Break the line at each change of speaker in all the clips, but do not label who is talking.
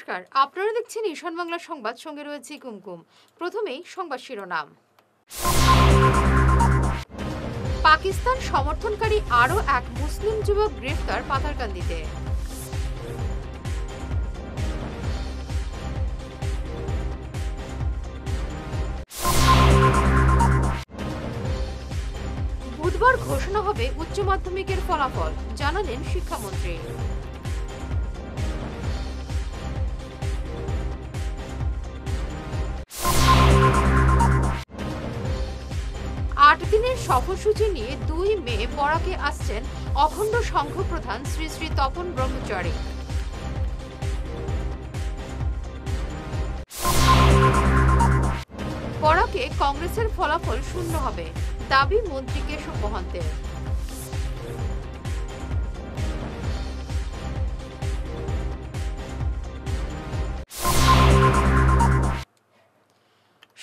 নমস্কার, আপনারা দেখছেন ঈশান বাংলা সংবাদ, সঙ্গে রয়েছে কুমকুম। প্রথমেই সংবাদ শিরোনাম। পাকিস্তান সমর্থনকারী আরও এক মুসলিম যুবক গ্রেফতার পাথারকান্দিতে। বুধবার ঘোষণা হবে উচ্চ মাধ্যমিকের ফলাফল, জানালেন শিক্ষামন্ত্রী। 8 দিনের সফরসূচি নিয়ে 2 মে বরাকে আসছেন অখণ্ড সংঘ প্রধান শ্রী শ্রী তপন ব্রহ্মচারী। বরাকে কংগ্রেসের ফলাফল শূন্য হবে, দাবি মন্ত্রী কেশব মহন্তের।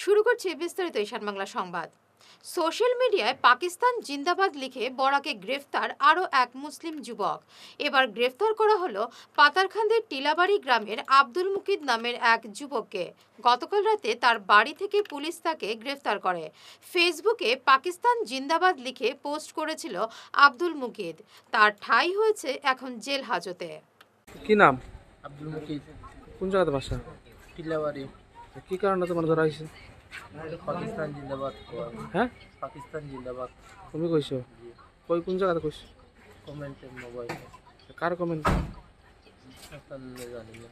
শুরু করছে বিস্তারিত ঈশান বাংলা সংবাদ। সোশ্যাল মিডিয়ায় পাকিস্তান জিন্দাবাদ লিখে বরাকে গ্রেফতার আরও এক মুসলিম যুবক। এবার গ্রেফতার করা হলো পাতারকান্দির টিলাবাড়ি গ্রামের আব্দুল মুকিদ নামের এক যুবককে। গতকাল রাতে তার বাড়ি থেকে পুলিশ তাকে গ্রেফতার করে। ফেসবুকে পাকিস্তান জিন্দাবাদ লিখে পোস্ট করেছিল আব্দুল মুকিদ। তার ঠাঁই হয়েছে এখন জেল হাজতে।
কি নাম?
আব্দুল মুকিদ।
কোন জায়গাতে বাসা?
টিলাবাড়ি।
কি কারণে তোমার ধরা হয়েছে?
পাকিস্তান জিন্দাবাদ।
হ্যাঁ,
পাকিস্তান জিন্দাবাদ।
তুমি কইছো? কই কোন জায়গাতে কইছো?
কমেন্টে মোবাইল।
কার কমেন্ট?
জানি না।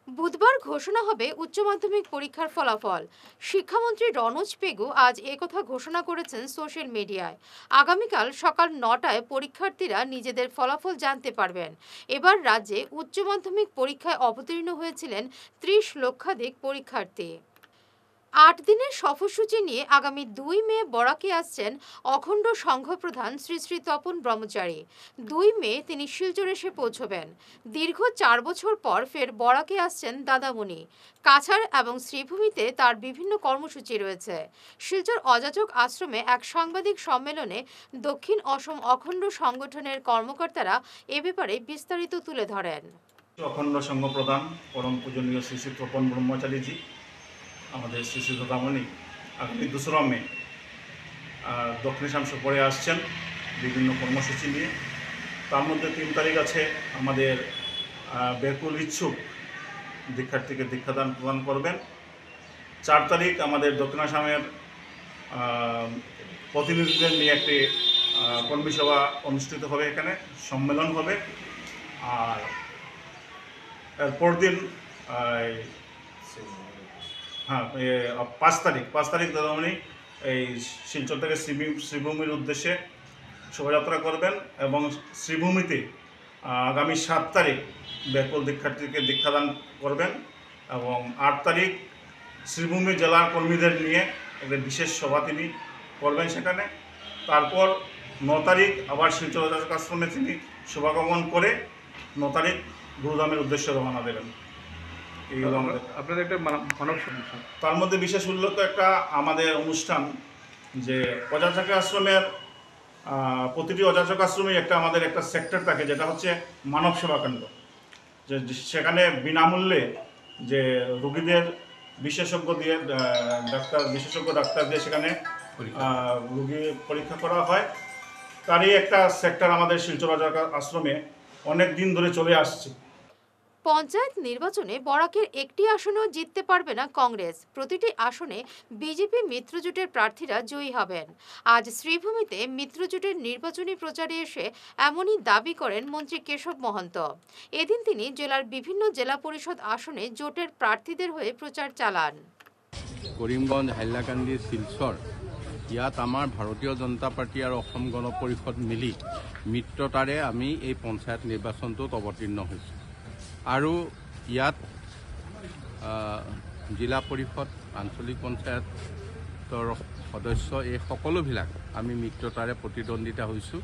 বুধবার ঘোষণা হবে উচ্চ মাধ্যমিক পরীক্ষার ফলাফল। শিক্ষামন্ত্রী রনোজ পেগু আজ একথা ঘোষণা করেছেন সোশ্যাল মিডিয়ায়। আগামীকাল সকাল 9টায় পরীক্ষার্থীরা নিজেদের ফলাফল জানতে পারবেন। এবার রাজ্যে উচ্চ মাধ্যমিক পরীক্ষায় অবতীর্ণ হয়েছিলেন 30 লক্ষাধিক পরীক্ষার্থী। 8 দিনের সফরসূচি নিয়ে আগামী 2 মে বরাকে আসছেন অখণ্ড সংঘ প্রধান শ্রী শ্রী তপন ব্রহ্মচারী। 2 মে তিনি শিলচর এসে পৌঁছবেন। দীর্ঘ 4 বছর পর ফের বরাকে আসছেন দাদামণি। কাছাড় এবং শ্রীভূমিতে তার বিভিন্ন কর্মসূচি রয়েছে। শিলচর অযাচক আশ্রমে এক সাংবাদিক সম্মেলনে দক্ষিণ অসম অখণ্ড সংগঠনের কর্মকর্তারা এ ব্যাপারে বিস্তারিত তুলে ধরেন।
অখণ্ড সংঘ প্রধান পরম পূজনীয় শ্রী শ্রী তপন ব্রহ্মচারীজি, আমাদের শ্রী শ্রী দাদামণি আগামী 2 মে দক্ষিণেশাম সফরে আসছেন বিভিন্ন কর্মসূচি নিয়ে। তার মধ্যে 3 তারিখ আছে আমাদের ব্যাকুল ইচ্ছুক দীক্ষার্থীকে দীক্ষাদান প্রদান করবেন। 4 তারিখ আমাদের দক্ষিণাসামের প্রতিনিধিদের নিয়ে একটি কর্মী সভা অনুষ্ঠিত হবে, এখানে সম্মেলন হবে। আর এরপর দিন 5 তারিখ দাদামণি এই শিলচর থেকে শ্রীভূমির উদ্দেশ্যে শোভাযাত্রা করবেন এবং শ্রীভূমিতে আগামী 7 তারিখ ব্যাকুল দীক্ষার্থীকে দীক্ষাদান করবেন এবং 8 তারিখ শ্রীভূমি জেলার কর্মীদের নিয়ে একটা বিশেষ সভা তিনি করবেন সেখানে। তারপর 9 তারিখ আবার শিলচর অযাচক আশ্রমে তিনি সভাগমন করে 9 তারিখ গুরুধামের উদ্দেশ্যে রওনা দেবেন।
আপনাদের একটা মানব সমস্যা,
তার মধ্যে বিশেষ উল্লেখ একটা আমাদের অনুষ্ঠান, যে অযাচক আশ্রমের প্রতিটি অযাচক আশ্রমে আমাদের একটা সেক্টর থাকে, যেটা হচ্ছে মানব সেবা কেন্দ্র। যে সেখানে বিনামূল্যে যে রোগীদের বিশেষজ্ঞ ডাক্তার দিয়ে সেখানে রোগী পরীক্ষা করা হয়। তারই একটা সেক্টর আমাদের শিলচর অযাচক আশ্রমে অনেক দিন ধরে চলে আসছে।
পঞ্চায়েত নির্বাচনে বরাকের একটি আসনেও জিততে পারবে না কংগ্রেস। প্রতিটি আসনে বিজেপি মিত্রজোটের প্রার্থীরা জয়ী হবেন। আজ শ্রীভূমিতে মিত্রজোটের নির্বাচনী প্রচারে এসে এমনই দাবি করেন মন্ত্রী কেশব মহন্ত। এদিন তিনি জেলার বিভিন্ন জেলা পরিষদ আসনে জোটের প্রার্থীদের হয়ে প্রচার চালান।
কৰিমগঞ্জ, হাইলাকান্দি, শিলচৰ ইয়াত আমাৰ ভাৰতীয় জনতা পাৰ্টি আৰু অসম গণ পৰিষদ মিলি মিত্ৰতাৰে আমি এই পঞ্চায়ত নিৰ্বাচনটোত অৱতীৰ্ণ হৈছোঁ। আৰু ইয়াত জিলা পৰিষদ, আঞ্চলিক পঞ্চায়তৰ সদস্য এই সকলোবিলাক আমি মিত্ৰতাৰে প্ৰতিদ্বন্দ্বিতা হৈছোঁ।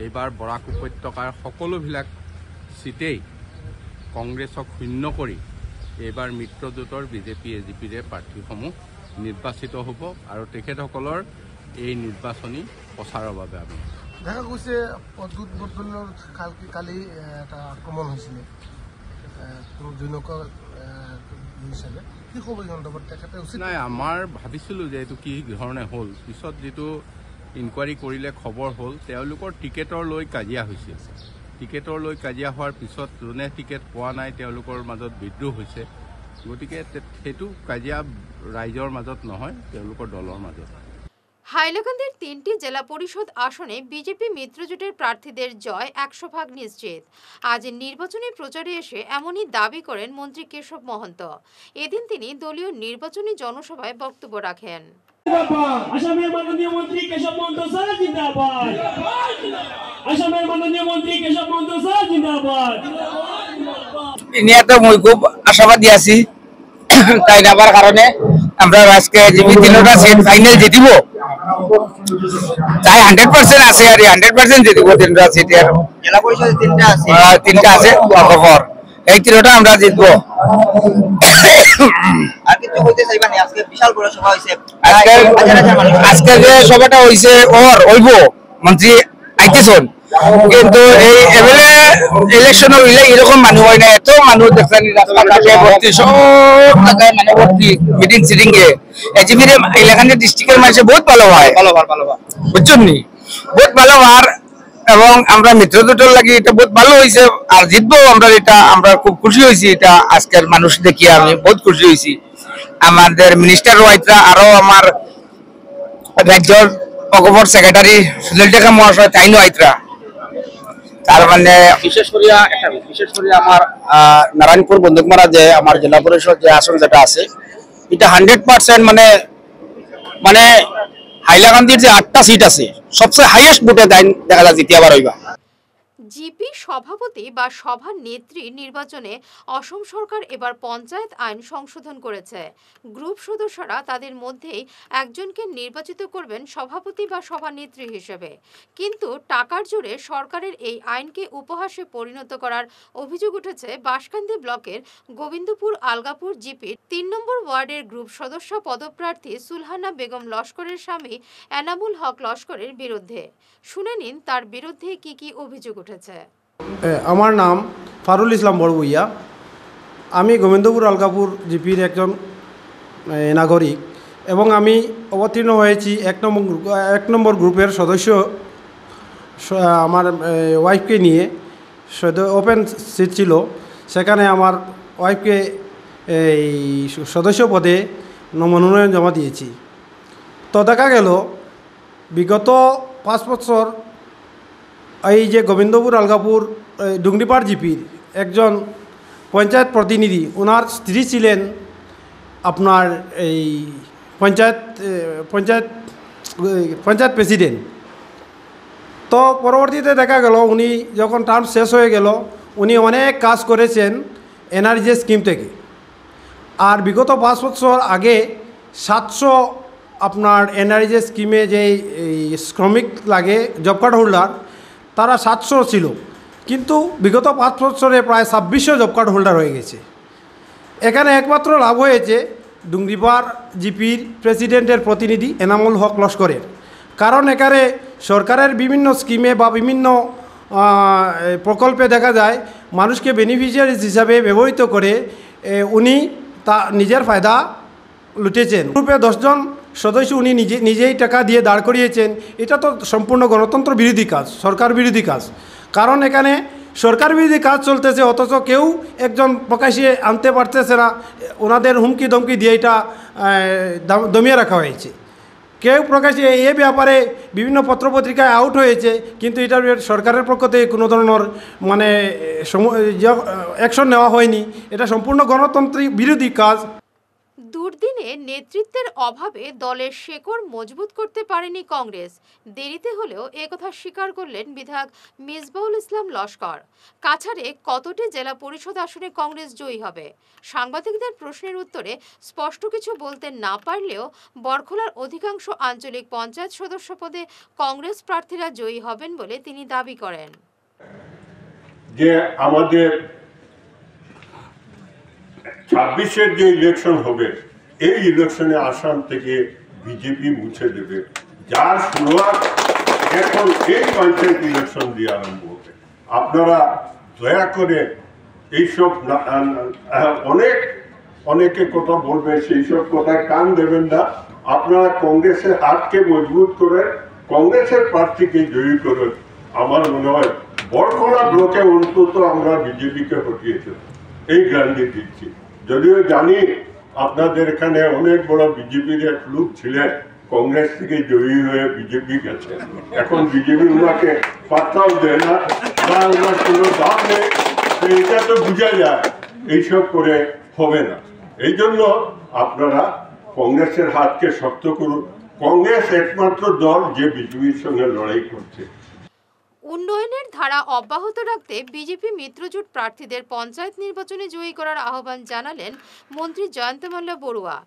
এইবাৰ বৰাক উপত্যকাৰ সকলোবিলাক চিটেই কংগ্ৰেছক শূন্য কৰি এইবাৰ মিত্ৰজোঁটৰ বিজেপি এজিপিৰে প্ৰাৰ্থীসমূহ নিৰ্বাচিত হ'ব আৰু তেখেতসকলৰ এই নিৰ্বাচনী প্ৰচাৰৰ বাবে আমি
দেখা গৈছে পদুত বদলৰ কালি এটা আক্ৰমণ হৈছিলে, হিচাপে কি ক'ব এই সন্দৰ্ভত তেখেতে উচিত
নাই আমাৰ ভাবিছিলোঁ যে এইটো কি ধৰণে হ'ল পিছত যিটো ইনকুৱাৰী কৰিলে খবৰ হ'ল তেওঁলোকৰ টিকেটৰ লৈ কাজিয়া হৈছিল টিকেটৰ লৈ কাজিয়া হোৱাৰ পিছত যোনে টিকেট পোৱা নাই তেওঁলোকৰ মাজত বিদ্ৰোহ হৈছে গতিকে সেইটো কাজিয়া ৰাইজৰ মাজত নহয় তেওঁলোকৰ দলৰ মাজত
হাইলাকান্দির 3টি জেলা পরিষদ আসনে বিজেপি মিত্রজোটের প্রার্থীদের জয় 100% নিশ্চিত। আজ নির্বাচনী প্রচারে এসে এমনই দাবি করেন মন্ত্রী কেশব মহন্ত। এদিন তিনি দলীয় নির্বাচনী জনসভায় বক্তব্য রাখেন।
আসামের মাননীয় মন্ত্রী কেশব মহন্ত স্যার জিন্দাবাদ। আসামের মাননীয় মন্ত্রী কেশব মহন্ত স্যার জিন্দাবাদ।
ইনিয়াতে মই খুব আশাবাদী আছি তাই নাবার কারণে আমরা আজকে জিবি 3টা সিট ফাইনাল জিতিব তাই 100% আছে আর 100% জিতিব 3টা সিট আর জেলা পরিষদে 3টা আছে খবর এই 3টা আমরা জিতব আর কিছু কইতে চাইবানি আজকে বিশাল বড় সভা হইছে আজকে যে সভাটা হইছে ওর হইব মন্ত্রী আইতেছন কিন্তু এই এমএলএ ইলেকশন হইলে এরকম মানুষ হয় না এত মানুষ দেখছেন রাস্তাঘাটে ভর্তি সব জায়গায় মানে ভর্তি মিটিং সিটিং এ এজিবির এলাকার ডিস্ট্রিক্টের মানুষ বহুত ভালো হয় বুঝছেন নি বহুত ভালো আর এবং আমরা মিত্রজোটের লাগি এটা বহুত ভালো হয়েছে আর জিতবো আমরা এটা আমরা খুব খুশি হয়েছি এটা আজকের মানুষ দেখি আমি বহুত খুশি হয়েছি আমাদের মিনিস্টার ওয়াইতরা আরো আমার রাজ্যের অগবর সেক্রেটারি সুনীল টেকা মহাশয় তাইনো আইতরা তার মানে বিশেষ করে আমার নারায়ণপুর বন্দুকমারা যে আমার জেলা পরিষদ যে আসন যেটা আছে এটা 100% মানে হাইলাকান্দির যে 8টা সিট আছে সবচেয়ে হাইয়েস্ট ভোটে দেখা যায় জিতিয়াবার হইবা।
জিপি সভাপতি বা সভা নেত্রী নির্বাচনে অসম সরকার এবার পঞ্চায়েত আইন সংশোধন করেছে। গ্রুপ সদস্যরা তাদের মধ্যেই একজনকে নির্বাচিত করবেন সভাপতি বা সভানেত্রী হিসেবে। কিন্তু টাকার জোরে সরকারের এই আইনকে উপহাসে পরিণত করার অভিযোগ উঠেছে বাঁশকান্দি ব্লকের গোবিন্দপুর আলগাপুর জিপির 3 নম্বর ওয়ার্ডের গ্রুপ সদস্য পদপ্রার্থী সুলহানা বেগম লস্করের স্বামী এনামুল হক লস্করের বিরুদ্ধে। শুনে নিন তার বিরুদ্ধে কি কি অভিযোগ উঠেছে।
আমার নাম ফারুল ইসলাম বড়বুইয়া। আমি গোবিন্দপুর আলগাপুর জিপির একজন নাগরিক এবং আমি অবতীর্ণ হয়েছি 1 নম্বর গ্রুপের সদস্য আমার ওয়াইফকে নিয়ে ওপেন সিট ছিল সেখানে আমার ওয়াইফকে এই সদস্য পদে মনোনয়ন জমা দিয়েছি। তো দেখা গেল বিগত 5 বছর এই যে গোবিন্দপুর আলগাপুর ডুংরিপাড় জিপির একজন পঞ্চায়েত প্রতিনিধি ওনার স্ত্রী ছিলেন আপনার এই পঞ্চায়েত প্রেসিডেন্ট। তো পরবর্তীতে দেখা গেল উনি যখন টার্ম শেষ হয়ে গেল উনি অনেক কাজ করেছেন এনআরজি স্কিম থেকে। আর বিগত 5 বছর আগে 700 আপনার এনআরজি স্কিমে যে শ্রমিক লাগে জব কার্ড হোল্ডার তারা 700 ছিল, কিন্তু বিগত 5 বছরে প্রায় 2600 জব কার্ড হোল্ডার হয়ে গেছে। এখানে একমাত্র লাভ হয়েছে ডুংরিপাড় জিপির প্রেসিডেন্টের প্রতিনিধি এনামুল হক লস্করের, কারণ এখানে সরকারের বিভিন্ন স্কিমে বা বিভিন্ন প্রকল্পে দেখা যায় মানুষকে বেনিফিশিয়ারিজ হিসাবে ব্যবহৃত করে উনি তা নিজের ফায়দা লুটেছেন। গ্রুপে 10 জন সদস্য উনি নিজেই টাকা দিয়ে দাঁড় করিয়েছেন। এটা তো সম্পূর্ণ গণতন্ত্র বিরোধী কাজ, সরকার বিরোধী কাজ। কারণ এখানে সরকার বিরোধী কাজ চলতেছে অথচ কেউ একজন প্রকাশ্যে আনতে পারতেছে না, ওনাদের হুমকি ধমকি দিয়ে এটা দমিয়ে রাখা হয়েছে। কেউ প্রকাশ্যে এই ব্যাপারে বিভিন্ন পত্রপত্রিকায় আউট হয়েছে, কিন্তু এটা সরকারের পক্ষ থেকে কোনো ধরনের মানে অ্যাকশন নেওয়া হয়নি। এটা সম্পূর্ণ গণতন্ত্র বিরোধী কাজ।
দুর্দিনে নেতৃত্বের অভাবে দলের শেকড় মজবুত করতে পারেনি কংগ্রেস। দেরিতে হলেও একথা স্বীকার করলেন বিধায়ক মিসবাউল ইসলাম লস্কর। কাছাড়ে কতটি জেলা পরিষদ আসনে কংগ্রেস জয়ী হবে? সাংবাদিকদের প্রশ্নের উত্তরে স্পষ্ট কিছু বলতে না পারলেও বরখোলার অধিকাংশ আঞ্চলিক পঞ্চায়েত সদস্য পদে কংগ্রেস প্রার্থীরা জয়ী হবেন বলে তিনি দাবি করেন।
যে আমাদের 26-এর যে ইলেকশন হবে এই ইলেকশনে আসাম থেকে বিজেপি মুছে দেবে, যার শুরুয়াত এখন এই পঞ্চায়েত ইলেকশন দিয়ে আরম্ভ হবে। আপনারা দয়া করে এইসব অনেকে কথা বলবে, সেই সব কথায় কান দেবেন না। আপনারা কংগ্রেসের হাতকে মজবুত করে কংগ্রেসের প্রার্থীকে জয়ী করেন। আমার মনে হয় বরকলা ব্লকে অন্তত আমরা বিজেপিকে হটিয়েছি, এই গ্যারান্টি দিচ্ছি। যদিও জানি আপনাদের এখানে অনেক বড় বিজেপির এক লোক ছিলেন, কংগ্রেস থেকে জয়ী হয়ে বিজেপি গেছে, এখন বিজেপি ওনাকে পাত্তাও দেয় না বা ওনার কোনো দাম নেই। এটা তো বোঝা যায় এইসব করে হবে না। এই জন্য আপনারা কংগ্রেসের হাতকে শক্ত করুন। কংগ্রেস একমাত্র দল যে বিজেপির সঙ্গে লড়াই করছে।
উন্নয়নের ধারা অব্যাহত রাখতে বিজেপি মিত্রজোট প্রার্থীদের পঞ্চায়েত নির্বাচনে জয়ী করার আহ্বান জানালেন মন্ত্রী জয়ন্ত মাল্লা বড়ুয়া।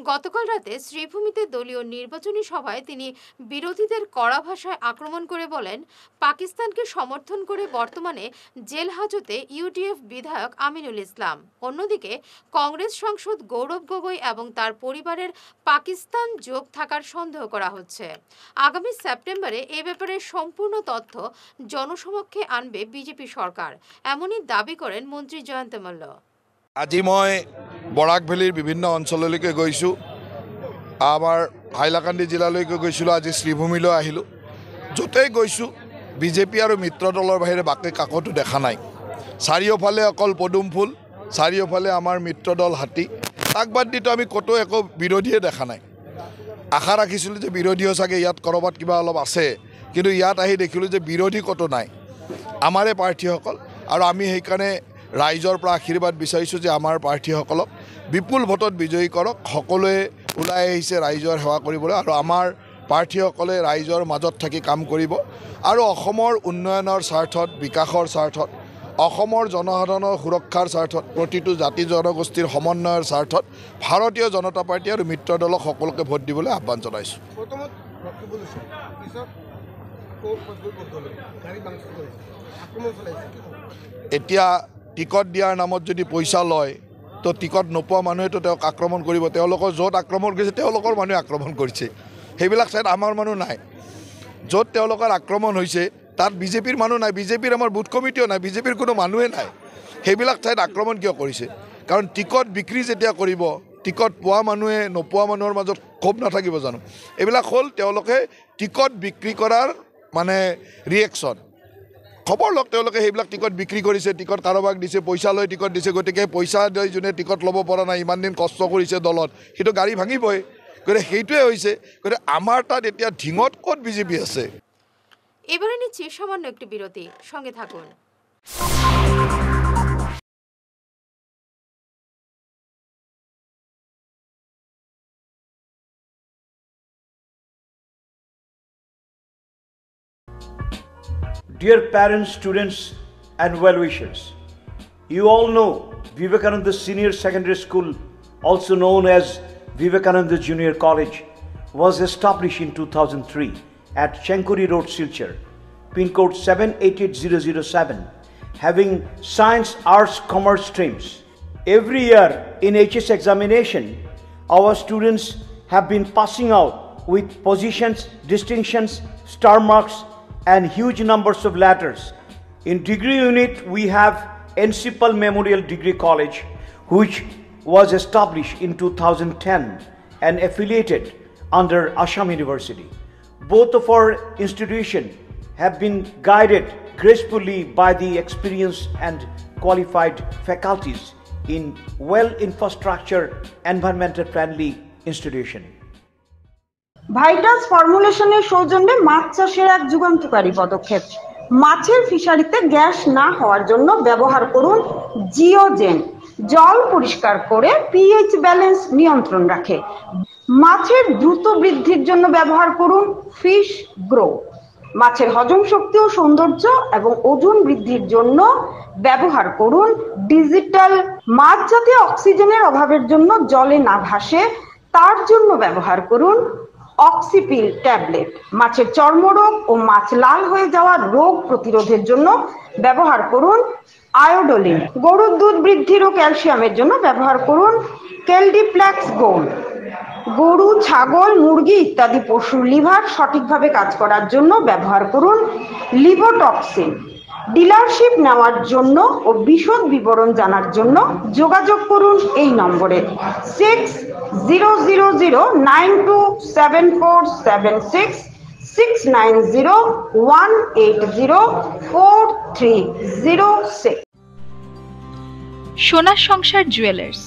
গতকাল রাতে শ্রীভূমিতে দলীয় নির্বাচনী সভায় তিনি বিরোধীদের কড়া ভাষায় আক্রমণ করে বলেন, পাকিস্তানকে সমর্থন করে বর্তমানে জেল হাজতে ইউডিএফ বিধায়ক আমিনুল ইসলাম। অন্যদিকে কংগ্রেস সাংসদ গৌরব গগৈ এবং তার পরিবারের পাকিস্তান যোগ থাকার সন্দেহ করা হচ্ছে। আগামী সেপ্টেম্বরে এ ব্যাপারে সম্পূর্ণ তথ্য জনসমক্ষে আনবে বিজেপি সরকার, এমনই দাবী করেন মন্ত্রী জয়ন্ত মাল্ল।
আজি মই বৰাক ভেলীৰ বিভিন্ন অঞ্চললৈকে গৈছোঁ। আমাৰ হাইলাকান্দি জিলালৈকে গৈছিলোঁ, আজি শ্ৰীভূমিলৈ আহিলোঁ। য'তেই গৈছোঁ বিজেপি আৰু মিত্ৰ দলৰ বাহিৰে বাকী কাকতো দেখা নাই। চাৰিওফালে অকল পদুম ফুল, চাৰিওফালে আমাৰ মিত্ৰ দল হাতী। তাক বাদ দিতো আমি ক'তো একো বিৰোধীয়ে দেখা নাই। আশা ৰাখিছিলোঁ যে বিৰোধীও চাগে ইয়াত ক'ৰবাত কিবা অলপ আছে, কিন্তু ইয়াত আহি দেখিলোঁ যে বিৰোধী ক'তো নাই, আমাৰে প্ৰাৰ্থীসকল। আৰু আমি সেইকাৰণে ৰাইজৰ পৰা আশীৰ্বাদ বিচাৰিছোঁ যে আমাৰ প্ৰাৰ্থীসকলক বিপুল ভোটত বিজয়ী কৰক। সকলোৱে ওলাই আহিছে ৰাইজৰ সেৱা কৰিবলৈ, আৰু আমাৰ প্ৰাৰ্থীসকলে ৰাইজৰ মাজত থাকি কাম কৰিব আৰু অসমৰ উন্নয়নৰ স্বাৰ্থত, বিকাশৰ স্বাৰ্থত, অসমৰ জনসাধাৰণৰ সুৰক্ষাৰ স্বাৰ্থত, প্ৰতিটো জাতি জনগোষ্ঠীৰ সমন্বয়ৰ স্বাৰ্থত ভাৰতীয় জনতা পাৰ্টী আৰু মিত্ৰ দলক সকলোকে ভোট দিবলৈ আহ্বান জনাইছোঁ। এতিয়া টিকট দিয়াৰ নামত যদি পইচা লয়, তো টিকট নোপোৱা মানুহেতো তেওঁক আক্ৰমণ কৰিব। তেওঁলোকৰ য'ত আক্ৰমণ কৰিছে তেওঁলোকৰ মানুহে আক্ৰমণ কৰিছে, সেইবিলাক ঠাইত আমাৰ মানুহ নাই। য'ত তেওঁলোকৰ আক্ৰমণ হৈছে তাত বিজেপিৰ মানুহ নাই, বিজেপিৰ আমাৰ বুথ কমিটিও নাই, বিজেপিৰ কোনো মানুহে নাই। সেইবিলাক ঠাইত আক্ৰমণ কিয় কৰিছে? কাৰণ টিকট বিক্ৰী যেতিয়া কৰিব, টিকট পোৱা মানুহে নোপোৱা মানুহৰ মাজত ক্ষোভ নাথাকিব জানো? এইবিলাক হ'ল তেওঁলোকে টিকট বিক্ৰী কৰাৰ মানে ৰিয়েকশ্যন। খবৰ লওক, তেওঁলোকে সেইবিলাক টিকট বিক্ৰী কৰিছে, টিকট কাৰোবাক দিছে, পইচা লৈ টিকট দিছে। গতিকে পইচা লৈ যোনে টিকট ল'ব পৰা নাই, ইমান দিন কষ্ট কৰিছে দলত, সেইটো গাড়ী ভাঙিবই। গতিকে সেইটোৱে হৈছে। গতিকে আমাৰ তাত এতিয়া ঢিঙত ক'ত বিজেপি আছে?
এবারে নিচ্ছি সামান্য একটি বিরতি, সঙ্গে থাকুন।
Dear parents, students and well-wishers, you all know Vivekananda Senior Secondary School, also known as Vivekananda Junior College, was established in 2003 at Chenkuri Road, Silchar, pin code 788007, having science, arts, commerce streams. Every year in HS examination, our students have been passing out with positions, distinctions, star marks, and huge numbers of letters. In degree unit, we have Encipal Memorial Degree College, which was established in 2010 and affiliated under Assam University. Both of our institutions have been guided gracefully by the experienced and qualified faculties in well-infrastructure, environmental-friendly institution.
Vital ফর্মুলেশনের সৌজন্যে মাছ চাষের এক যুগান্তকারী পদক্ষেপ। মাছের ফিশারিতে gas না হওয়ার জন্য ব্যবহার করুন জিওজেন। জল পরিষ্কার করে পিএইচ ব্যালেন্স নিয়ন্ত্রণ রাখে। মাছের দ্রুত বৃদ্ধির জন্য ব্যবহার করুন ফিশ গ্রো। মাছের হজম শক্তি ও সৌন্দর্য এবং ওজন বৃদ্ধির জন্য ব্যবহার করুন ডিজিটাল। মাছ যাতে অক্সিজেনের অভাবের জন্য জলে না ভাসে তার জন্য ব্যবহার করুন অক্সিপিল ট্যাবলেট। মাছের চর্মরোগ ও মাছ লাল হয়ে যাওয়া রোগ প্রতিরোধের জন্য ব্যবহার করুন আয়োডোলিন। গরুর দুধ বৃদ্ধির ও ক্যালসিয়ামের জন্য ব্যবহার করুন কেলডিপ্লেক্স গোল্ড। গরু, ছাগল, মুরগি ইত্যাদি পশুর লিভার সঠিকভাবে কাজ করার জন্য ব্যবহার করুন লিভোটক্সিন। ডিলারশিপ নেওয়ার জন্য ও বিশদ বিবরণ জানার জন্য যোগাযোগ করুন এই নম্বরে 6000927476 69018043006।
সোনার সংসার জুয়েলার্স,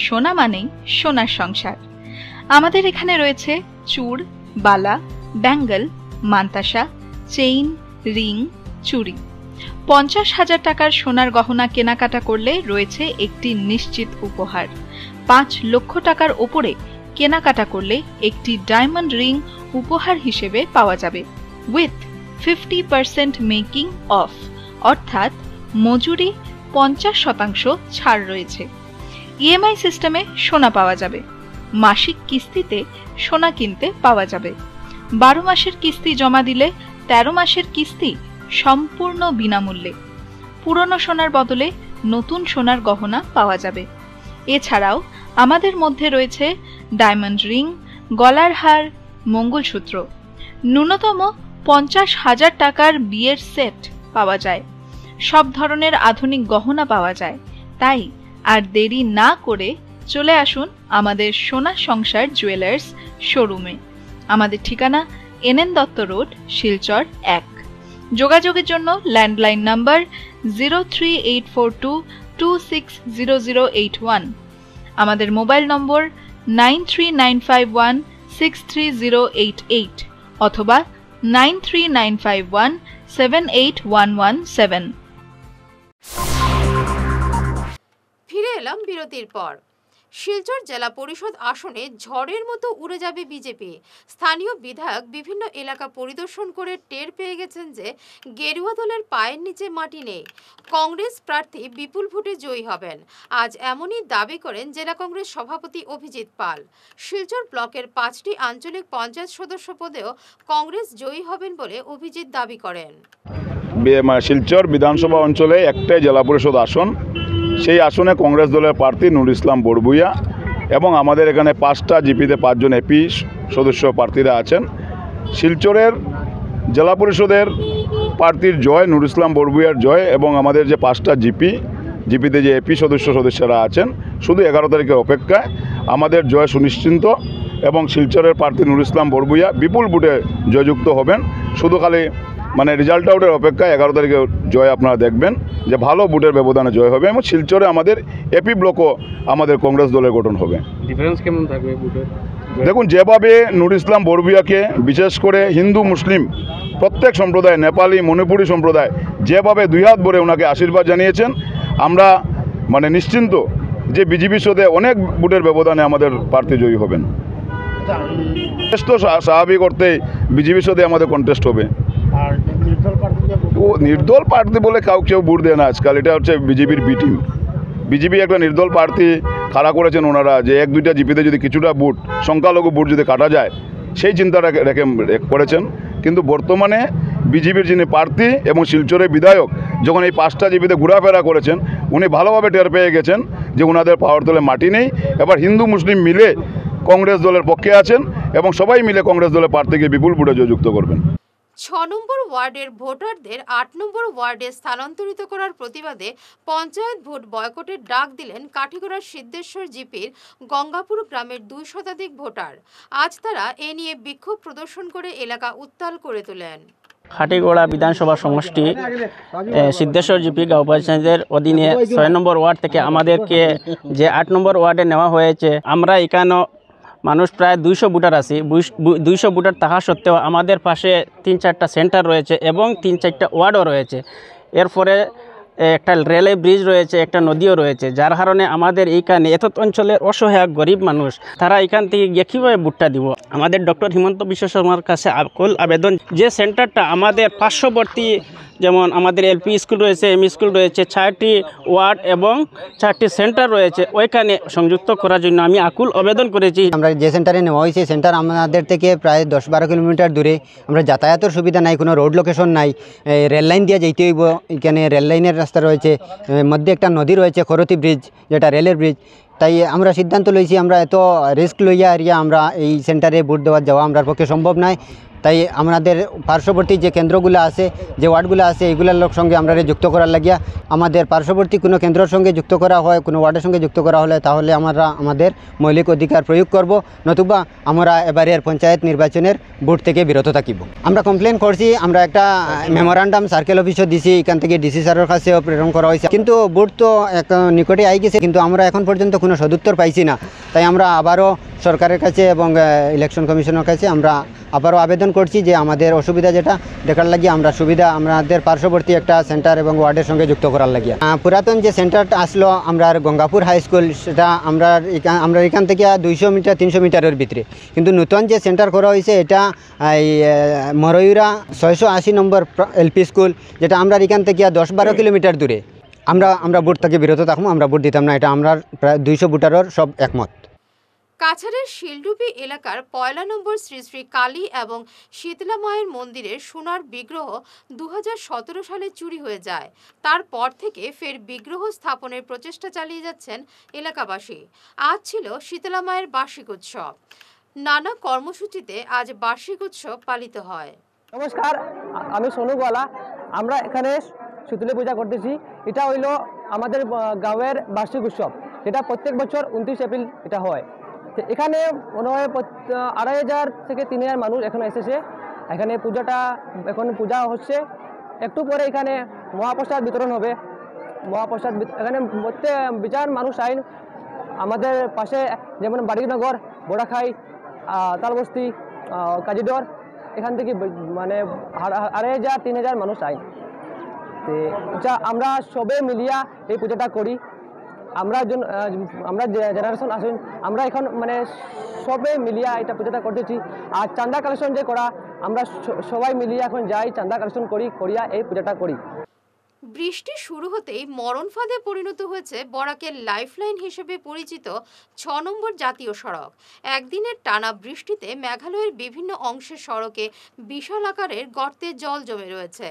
সোনা মানেই সোনার সংসার। আমাদের এখানে রয়েছে চূড়, বালা, ব্যাঙ্গল, মান্তাসা, চেইন, রিং, চুড়ি। 50,000 টাকার সোনার গহনা কেনাকাটা করলে রয়েছে একটি নিশ্চিত উপহার। 5 লক্ষ টাকার ওপরে কেনাকাটা করলে একটি ডায়মন্ড রিং উপহার হিসেবে পাওয়া যাবে উইথ 50% মেকিং অফ, অর্থাৎ মজুরি 50% ছাড় রয়েছে। ইএমআই সিস্টেমে সোনা পাওয়া যাবে। মাসিক কিস্তিতে সোনা কিনতে পাওয়া যাবে। 12 মাসের কিস্তি জমা দিলে 13 মাসের কিস্তি সম্পূর্ণ বিনামূল্যে। পুরনো সোনার বদলে নতুন সোনার গহনা পাওয়া যাবে। এছাড়াও আমাদের মধ্যে রয়েছে ডায়মন্ড রিং, গলার হার, মঙ্গলসূত্র। ন্যূনতম 50,000 টাকার বিয়ের সেট পাওয়া যায়। সব ধরনের আধুনিক গহনা পাওয়া যায়। তাই আর দেরি না করে চলে আসুন আমাদের সোনা সংসার জুয়েলার্স শোরুমে। আমাদের ঠিকানা NN দত্ত রোড, শিলচর 1। যোগাযোগের জন্য ল্যান্ডলাইন নাম্বার 03842260081, আমাদের মোবাইল নম্বর 9395163088 অথবা 9395178117।
ফিরে এলাম বিরতির পর। শিলচর জেলা পরিষদ আসনে ঝড়ের মতো উড়ে যাবে বিজেপি। স্থানীয় বিধায়ক বিভিন্ন এলাকা পরিদর্শন করে টের পেয়ে গেছেন যে গেরুয়া দলের পায়ের নিচে মাটি নেই। কংগ্রেস প্রার্থী বিপুল ভোটে জয়ী হবেন। আজ এমনই দাবি করেন জেলা কংগ্রেস সভাপতি অভিজিৎ পাল। শিলচর ব্লকের 5টি আঞ্চলিক পঞ্চায়েত সদস্য পদেও কংগ্রেস জয়ী হবেন বলে অভিজিৎ দাবি করেন।
শিলচর বিধানসভা অঞ্চলে একটাই জেলা পরিষদ আসন, সেই আসনে কংগ্রেস দলের প্রার্থী নুর ইসলাম বড়ভুইয়া এবং আমাদের এখানে 5টা জিপিতে 5 জন এপি সদস্য প্রার্থীরা আছেন। শিলচরের জেলা পরিষদের প্রার্থীর জয়, নুর ইসলাম বড়ভুইয়ার জয় এবং আমাদের যে 5টা জিপিতে যে এপি সদস্যরা আছেন, শুধু 11 তারিখের অপেক্ষায় আমাদের জয় সুনিশ্চিত এবং শিলচরের প্রার্থী নুর ইসলাম বড়ভুইয়া বিপুল ভোটে জয়যুক্ত হবেন। শুধু খালি রেজাল্ট আউটের অপেক্ষায় 11 তারিখে জয় আপনারা দেখবেন যে ভালো ভোটের ব্যবধানে জয় হবে এবং শিলচরে আমাদের এপি ব্লকও আমাদের কংগ্রেস দলের গঠন হবে।
ডিফারেন্স কেমন থাকবে ভোটের?
দেখুন, যেভাবে নুর ইসলাম বড়ভুইয়াকে বিশেষ করে হিন্দু মুসলিম প্রত্যেক সম্প্রদায়, নেপালি, মণিপুরি সম্প্রদায় যেভাবে 2 হাত ভরে ওনাকে আশীর্বাদ জানিয়েছেন, আমরা নিশ্চিন্ত যে বিজেপির সাথে অনেক ভোটের ব্যবধানে আমাদের প্রার্থী জয়ী হবেন। তো স্বাভাবিক অর্থে বিজেপির সাথে আমাদের কন্টেস্ট হবে। নির্দল প্রার্থী বলে কেউ ভোট দেয় না আজকাল, এটা হচ্ছে বিজেপির বি টিম। বিজেপি একটা নির্দল প্রার্থী খাড়া করেছেন ওনারা, যে 1-2টা জিপিতে যদি কিছুটা ভোট, সংখ্যালঘু ভোট যদি কাটা যায়, সেই চিন্তাটা করেছেন। কিন্তু বর্তমানে বিজেপির যিনি প্রার্থী এবং শিলচরের বিধায়ক যখন এই 5টা জিপিতে ঘোরাফেরা করেছেন, উনি ভালোভাবে টের পেয়ে গেছেন যে ওনাদের পাওয়ার তলে মাটি নেই। এবার হিন্দু মুসলিম মিলে কংগ্রেস দলের পক্ষে আছেন এবং সবাই মিলে কংগ্রেস দলের প্রার্থীকে বিপুল ভোটে জয়যুক্ত করবেন।
6 নম্বর ওয়ার্ডের ভোটারদের 8 নম্বর ওয়ার্ডে স্থানান্তরিত করার প্রতিবাদে পঞ্চায়েত ভোট বয়কটের ডাক দিলেন কাঠিগড়ার সিদ্ধেশ্বর জিপির গঙ্গাপুর গ্রামের 2 শতাধিক ভোটার। আজ তারা এ নিয়ে বিক্ষোভ প্রদর্শন করে এলাকা উত্তাল করে তোলেন।
খাটিগড়া বিধানসভা সমষ্টি সিদ্ধেশ্বর জিপি গাঁও পঞ্চায়েতের অধীনে 6 নম্বর ওয়ার্ড থেকে আমাদেরকে যে 8 নম্বর ওয়ার্ডে নেওয়া হয়েছে, আমরা এখানে মানুষ প্রায় 200 ভোটার আছি। 200 ভোটার থাকা সত্ত্বেও আমাদের পাশে 3-4টা সেন্টার রয়েছে এবং 3-4টা ওয়ার্ডও রয়েছে। এরপরে একটা রেলের ব্রিজ রয়েছে, একটা নদীও রয়েছে, যার কারণে আমাদের এইখানে এত অঞ্চলের অসহায় গরিব মানুষ তারা এখান থেকে গিয়ে কীভাবে ভোটটা দিব। আমাদের ডক্টর হিমন্ত বিশ্ব শর্মার কাছে আকুল আবেদন, যে সেন্টারটা আমাদের পার্শ্ববর্তী, যেমন আমাদের এলপি স্কুল রয়েছে, এমই স্কুল রয়েছে, 6টি ওয়ার্ড এবং 4টি সেন্টার রয়েছে, ওইখানে সংযুক্ত করার জন্য আমি আকুল আবেদন করেছি।
আমরা যে সেন্টারে নেওয়া হয়েছে, সেন্টার আমাদের থেকে প্রায় 10-12 কিলোমিটার দূরে। আমরা যাতায়াতের সুবিধা নাই, কোনো রোড লোকেশন নাই, রেল লাইন দিয়ে যেতে হইব। এখানে রেল লাইনের রাস্তা রয়েছে, মধ্যে একটা নদী রয়েছে, খরতি ব্রিজ, যেটা রেলের ব্রিজ। তাই আমরা সিদ্ধান্ত লইছি, আমরা এত রিস্ক লইয়া আমরা এই সেন্টারে ভোট দেওয়া যাওয়া আমরা পক্ষে সম্ভব নয়। তাই আমাদের পার্শ্ববর্তী যে কেন্দ্রগুলো আছে, যে ওয়ার্ডগুলো আছে, এইগুলোর লোক সঙ্গে আমরা যুক্ত করার লাগিয়া আমাদের পার্শ্ববর্তী কোনো কেন্দ্রের সঙ্গে যুক্ত করা হয়, কোনো ওয়ার্ডের সঙ্গে যুক্ত করা হলে তাহলে আমরা আমাদের মৌলিক অধিকার প্রয়োগ করব, নতুবা আমরা এবারের পঞ্চায়েত নির্বাচনের ভোট থেকে বিরত থাকিব। আমরা কমপ্লেন করছি, আমরা একটা মেমোরান্ডাম সার্কেল অফিসও দিছি, এখান থেকে ডিসি স্যারের কাছেও প্রেরণ করা হয়েছে, কিন্তু ভোট তো এক নিকটে আই গেছে, কিন্তু আমরা এখন পর্যন্ত কোনো সদুত্তর পাইছি না। তাই আমরা আবারও সরকারের কাছে এবং ইলেকশন কমিশনের কাছে আমরা আবারও আবেদন করছি যে আমাদের অসুবিধা যেটা দেখার লাগিয়ে আমরা সুবিধা আমাদের পার্শ্ববর্তী একটা সেন্টার এবং ওয়ার্ডের সঙ্গে যুক্ত করার লাগিয়ে। পুরাতন যে সেন্টারটা আসলো আমরা গঙ্গাপুর হাই স্কুল, সেটা আমরা এখান থেকে 200 মিটার 300 মিটারের ভিতরে, কিন্তু নতুন যে সেন্টার করা হয়েছে এটা এই মরইরা 680 নম্বর এলপি স্কুল, যেটা আমরা এখান থেকে 10-12 কিলোমিটার দূরে। আমরা ভোট থেকে বিরত থাকবো, আমরা ভোট দিতাম না, এটা আমরা প্রায় 200 ভোটারের সব একমত।
কাছাড়ের শিলডুবি এলাকার 1 নম্বর শ্রী শ্রী কালী এবং শীতলা মায়ের মন্দিরের সোনার বিগ্রহ 2017 সালে চুরি হয়ে যায়। তারপর থেকে ফের বিগ্রহ স্থাপনের প্রচেষ্টা চালিয়ে যাচ্ছেন এলাকাবাসী। আজ ছিল শীতলা মায়ের বার্ষিক উৎসব। নানা কর্মসূচিতে আজ বার্ষিক উৎসব পালিত হয়।
নমস্কার, আমি সোনু গোয়ালা। আমরা এখানে শীতলী পূজা করতেছি। এটা হইল আমাদের গাঁয়ের বার্ষিক উৎসব, যেটা প্রত্যেক বছর 29 এপ্রিল এটা হয়। এখানে মনে হয় 2500 থেকে 3000 মানুষ এখানে এসেছে। এখানে পূজাটা এখন পূজা হচ্ছে, একটু পরে এখানে মহাপ্রসাদ বিতরণ হবে। মহাপ্রসাদ এখানে বিচার মানুষ আইন আমাদের পাশে, যেমন বাড়িনগর, বোড়াখাই, তালবস্তি, কাজিডর, এখান থেকে মানে 2500-3000 মানুষ আইন। তো আমরা সবে মিলিয়া এই পূজাটা করি। আমরা জেনারেশন আসুন, আমরা এখন মানে সবে মিলিয়া এটা পূজাটা করতেছি। আর চাঁদা কালেকশন যে করা, আমরা সবাই মিলিয়ে এখন যাই, চাঁদা কালেকশন করিয়া এই পূজাটা করি।
বৃষ্টি শুরু হতেই মরণ ফাঁদে পরিণত হয়েছে বরাকের লাইফলাইন হিসেবে পরিচিত 6 নম্বর জাতীয় সড়ক। একদিনের টানা বৃষ্টিতে মেঘালয়ের বিভিন্ন অংশের সড়কে বিশাল আকারের গর্তে জল জমে রয়েছে।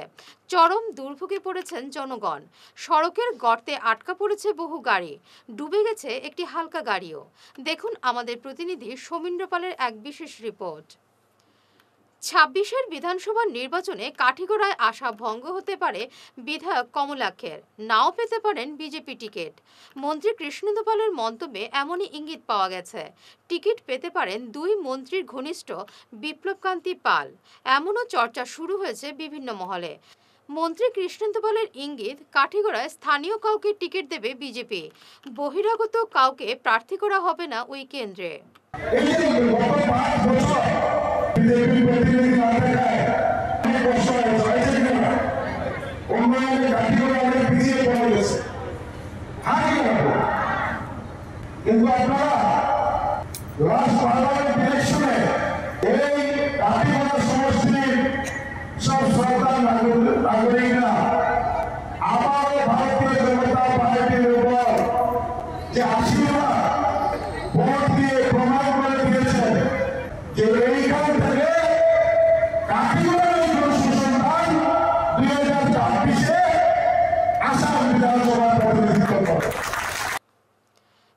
চরম দুর্ভোগে পড়েছেন জনগণ। সড়কের গর্তে আটকা পড়েছে বহু গাড়ি, ডুবে গেছে একটি হালকা গাড়িও। দেখুন আমাদের প্রতিনিধি সৌমিন্দ্র পালের এক বিশেষ রিপোর্ট। 26-এর বিধানসভা নির্বাচনে কাঠিগড়ায় আশা ভঙ্গ হতে পারে বিধায়ক কমলাক্ষের, নাও পেতে পারেন বিজেপি টিকিট। মন্ত্রী কৃষ্ণেন্দু পালের মন্তব্যে এমনই ইঙ্গিত পাওয়া গেছে। টিকিট পেতে পারেন 2 মন্ত্রীর ঘনিষ্ঠ বিপ্লবকান্তি পাল, এমনও চর্চা শুরু হয়েছে বিভিন্ন মহলে। মন্ত্রী কৃষ্ণেন্দু পালের ইঙ্গিত, কাঠিগড়ায় স্থানীয় কাউকে টিকিট দেবে বিজেপি, বহিরাগত কাউকে প্রার্থী করা হবে না ওই কেন্দ্রে।
কিন্তু আপনারা লাস্ট পার্লামেন্ট ইলেকশনে এই কাঠিগড়া সমষ্টির সব সরকার নাগরিকরা আবারও ভারতীয় জনতা পার্টির উপর যে আশীর্বাদ ভোট দিয়ে প্রমাণ করে দিয়েছেন যে এইখান থেকে কাঠিগড়ার সুসন্ধান 2024-এ আসাম বিধানসভার প্রতিনিধিত্ব করে।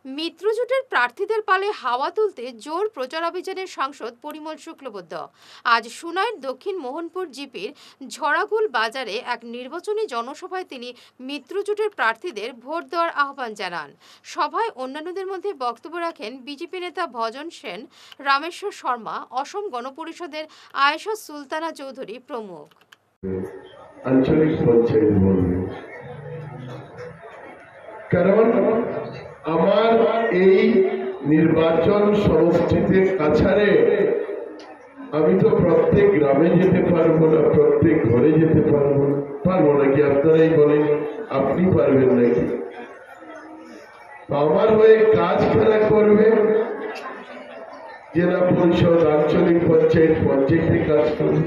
মিত্রজোটের প্রার্থীদের পালে হাওয়া তুলতে জোর প্রচারাভিযানের সাংসদ পরিমল শুক্লবৈদ্য আজ সুনাইর দক্ষিণ মোহনপুর জিপির ঝড়াগুল বাজারে এক নির্বাচনী জনসভায় তিনি মিত্রজোটের প্রার্থীদের ভোট দেওয়ার আহ্বান জানান। সভায় অন্যান্যদের মধ্যে বক্তব্য রাখেন বিজেপি নেতা ভজন সেন, রামেশ্বর শর্মা, অসম গণপরিষদের আয়েশা সুলতানা চৌধুরী প্রমুখ।
আঞ্চলিক পঞ্চায়েত বলবে, কারণ আমার এই নির্বাচন সমষ্টিতে কাছাড়ে আমি তো প্রত্যেক গ্রামে যেতে পারবো না, প্রত্যেক ঘরে যেতে পারবো নাকি? আপনারাই বলেন, আপনি পারবেন নাকি? আমার হয়ে কাজ কারা করবে? জেলা পরিষদ, আঞ্চলিক পঞ্চায়েতে কাজ করবে।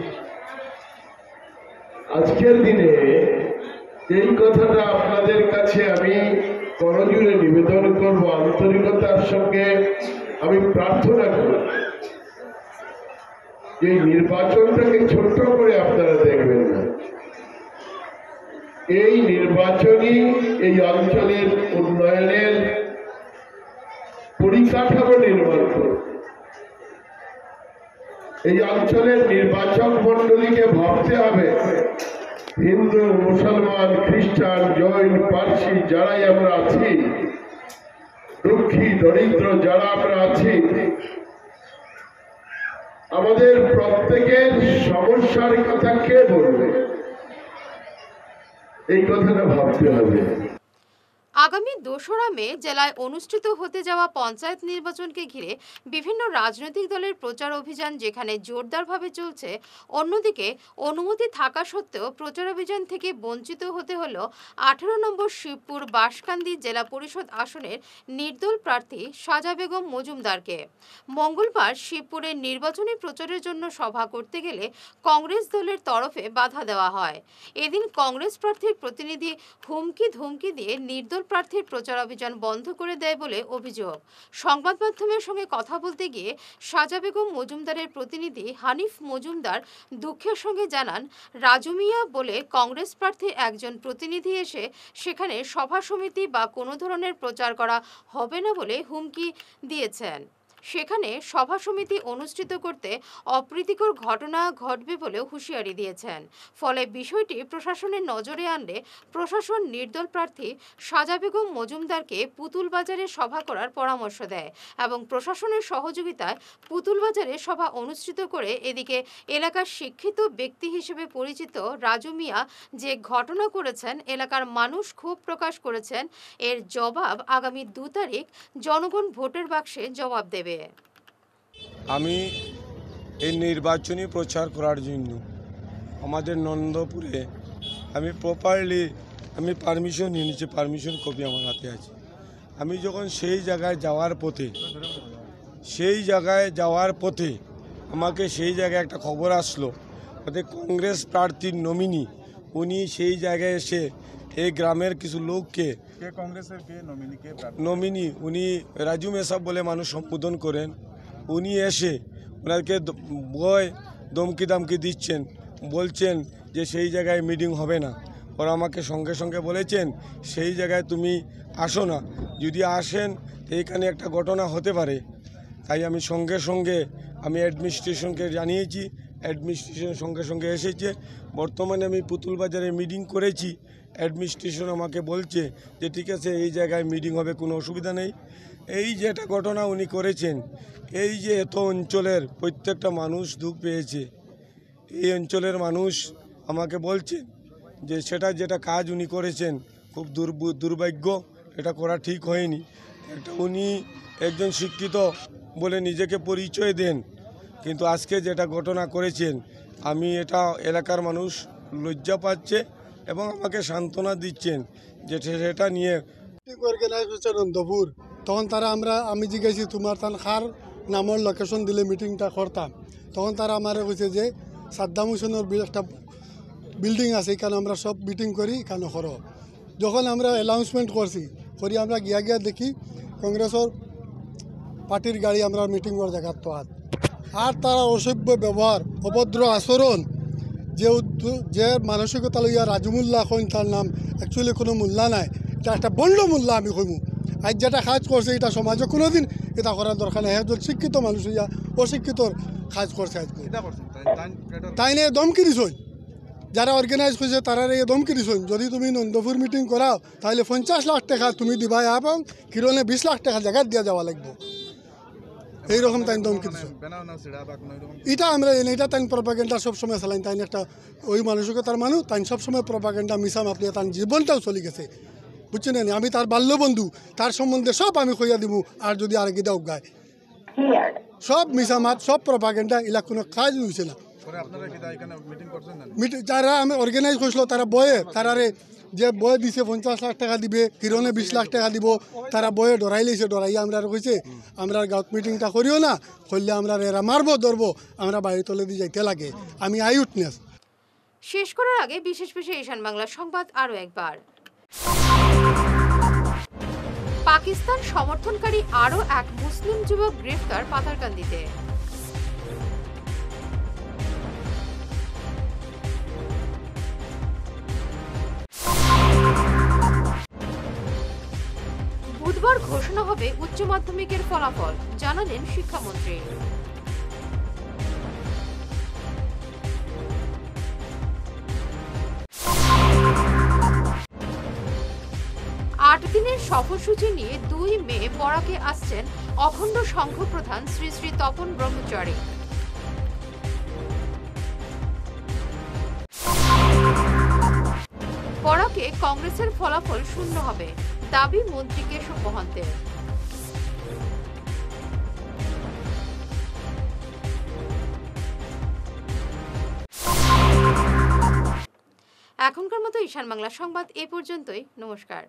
আজকের দিনে এই কথাটা আপনাদের কাছে আমি করজোড়ে নিবেদন করব, আন্তরিকতার সঙ্গে আমি প্রার্থনা করব, এই নির্বাচনটাকে ছোট্ট করে আপনারা দেখবেন না। এই নির্বাচনই এই অঞ্চলের উন্নয়নের পরিকাঠামো নির্মাণ করবে। এই অঞ্চলের নির্বাচক মন্ডলীকে ভাবতে হবে হিন্দু, মুসলমান, খ্রিস্টান, জৈন, পার্সি যারাই আমরা আছি, দুঃখী দরিদ্র যারা আমরা আছি, আমাদের প্রত্যেকের সমস্যার কথা কে বলবে, এই কথাটা ভাবতে হবে।
আগামী 2রা মে জেলায় অনুষ্ঠিত হতে যাওয়া পঞ্চায়েত নির্বাচনকে ঘিরে বিভিন্ন রাজনৈতিক দলের প্রচার অভিযান যেখানে জোরদারভাবে চলছে, অন্যদিকে অনুমতি থাকা সত্ত্বেও প্রচার অভিযান থেকে বঞ্চিত হতে হলো 18 নম্বর শিবপুর বাঁশকান্দি জেলা পরিষদ আসনের নির্দল প্রার্থী সাজা বেগম মজুমদারকে। মঙ্গলবার শিবপুরের নির্বাচনী প্রচারের জন্য সভা করতে গেলে কংগ্রেস দলের তরফে বাধা দেওয়া হয়। এদিন কংগ্রেস প্রার্থীর প্রতিনিধি হুমকি ধমকি দিয়ে নির্দল প্রার্থীর প্রচার অভিযান বন্ধ করে দেয় বলে অভিযোগ। সংবাদ মাধ্যমের সঙ্গে কথা বলতে গিয়ে সাজা বেগম মজুমদারের প্রতিনিধি হানিফ মজুমদার দুঃখের সঙ্গে জানান, রাজু মিয়া বলে কংগ্রেস প্রার্থীর একজন প্রতিনিধি এসে সেখানে সভা সমিতি বা কোনো ধরনের প্রচার করা হবে না বলে হুমকি দিয়েছেন। সেখানে সভা সমিতি অনুষ্ঠিত করতে অপ্রীতিকর ঘটনা ঘটবে বলেও হুঁশিয়ারি দিয়েছেন। ফলে বিষয়টি প্রশাসনের নজরে আনলে প্রশাসন নির্দল প্রার্থী সাজা বেগম মজুমদারকে পুতুলবাজারে সভা করার পরামর্শ দেয় এবং প্রশাসনের সহযোগিতায় পুতুলবাজারে সভা অনুষ্ঠিত করে এদিকে এলাকার শিক্ষিত ব্যক্তি হিসেবে পরিচিত রাজু মিয়া যে ঘটনা করেছেন, এলাকার মানুষ ক্ষোভ প্রকাশ করেছেন। এর জবাব আগামী 2 তারিখ জনগণ ভোটের বাক্সে জবাব দেবে।
আমি এই নির্বাচনী প্রচার করার জন্য আমাদের নন্দপুরে আমি প্রপারলি পারমিশন নিয়ে নিয়েছি, পারমিশন কপি আমার হাতে আছে। আমি যখন সেই জায়গায় যাওয়ার পথে আমাকে সেই জায়গায় একটা খবর আসলো, ওদের কংগ্রেস প্রার্থীর নমিনি উনি সেই জায়গায় এসে এই গ্রামের কিছু লোককে নমিনি উনি রাজু মেসাব বলে মানুষ সম্বোধন করেন, উনি এসে ওনাকে ভয় ধমকি দামকি দিচ্ছেন, বলছেন যে সেই জায়গায় মিটিং হবে না। ওরা আমাকে সঙ্গে সঙ্গে বলেছেন সেই জায়গায় তুমি আসো না, যদি আসেন এইখানে একটা ঘটনা হতে পারে। তাই আমি সঙ্গে সঙ্গে অ্যাডমিনিস্ট্রেশনকে জানিয়েছি, অ্যাডমিনিস্ট্রেশন সঙ্গে সঙ্গে এসেছে। বর্তমানে আমি পুতুলবাজারে মিটিং করেছি, অ্যাডমিনিস্ট্রেশন আমাকে বলছে যে ঠিক আছে এই জায়গায় মিটিং হবে, কোনো অসুবিধা নেই। এই যেটা ঘটনা উনি করেছেন, এই যে এত অঞ্চলের প্রত্যেকটা মানুষ দুঃখ পেয়েছে, এই অঞ্চলের মানুষ আমাকে বলছেন যে যেটা কাজ উনি করেছেন খুব দুর্ভাগ্য, এটা করা ঠিক হয়নি। উনি একজন শিক্ষিত বলে নিজেকে পরিচয় দেন, কিন্তু আজকে যেটা ঘটনা করেছেন আমি এটা এলাকার মানুষ লজ্জা পাচ্ছে এবং আমাকে সান্ত্বনা দিচ্ছেন যে সেটা নিয়ে
নন্দপুর। তখন তারা আমি জিজ্ঞাসি তোমার তান খার নামের লোকেশন দিলে মিটিংটা করতাম। তখন তারা আমার কইছে যে সাদ্দাম হোসেনের একটা বিল্ডিং আছে, এখানে আমরা সব মিটিং করি, এখানে করো। যখন আমরা অ্যানাউন্সমেন্ট করছি আমরা গিয়া দেখি কংগ্রেসের পার্টির গাড়ি আমরা মিটিং করার জায়গা তো আর তারা অসভ্য ব্যবহার, অভদ্র আচরণ, যে মানসিকতা লইয়া রাজুমুল্লাহ কইন, তার নাম অ্যাকচুয়ালি কোনো মূল্য নাই, এটা একটা বন্ড মূল্য আমি কইমু। আজ যেটা কাজ করছে এটা সমাজে কোনোদিন এটা করার দরকার নেই। একজন শিক্ষিত মানুষ হইয়া অশিক্ষিত কাজ করছে আজকে। তাই নিয়ে দমকি দিছই, যারা অর্গানাইজ করছে তারা এই দমকি দিছই, যদি তুমি নন্দপুর মিটিং করাও তাহলে 50 লাখ টাকা তুমি দিবা এবং কিরণে 20 লাখ টাকা জায়গা দিয়া যাওয়া লাগবে, এইরকম তাই দমকি দিছ। এটা আমরা এটা তাই প্রপাগেন্ডা সবসময় চালাইন, তাই একটা ওই মানসিকতার মানুষ, তাই সবসময় প্রপাগেন্ডা মিশা মাপলে তার জীবনটাও চলে গেছে, বুঝছেন না? আমি তার বাল্য বন্ধু, তার সম্বন্ধে সব আমি কইয়া দিব। আর যদি আর কি দাও গায় সব মিশা মাত, সব প্রপাগেন্ডা, এলা কোনো কাজ হয়েছে না। যারা আমি অর্গানাইজ করছিল তারা তারারে যে বয়ে দিছে 50 লাখ টাকা দিবে, কিরণে 20 লাখ টাকা দিব, তারা বয়ে ডরাই লাইছে। ডরাই আমরা কইছে আমরা গাঁত মিটিংটা করিও না, করলে আমরা এরা মারবো ধরবো, আমরা বাড়ি তলে দিয়ে যাইতে লাগে। আমি আইউটনেস
শেষ করার আগে বিশেষ ঈশান বাংলা সংবাদ আরও একবার। পাকিস্তান সমর্থনকারী আরও এক মুসলিম যুবক গ্রেফতার পাথারকান্দিতে। বুধবার ঘোষণা হবে উচ্চ মাধ্যমিকের ফলাফল, জানালেন শিক্ষামন্ত্রী। সফরসূচি নিয়ে 2 মে বরাকে আসছেন অখণ্ড সংঘ প্রধান শ্রী শ্রী তপন ব্রহ্মচারী। বরাকে কংগ্রেসের ফলাফল শূন্য হবে, দাবি মন্ত্রী কেশব মহন্তের। এখনকার মতো ঈশান বাংলা সংবাদ এ পর্যন্তই। নমস্কার।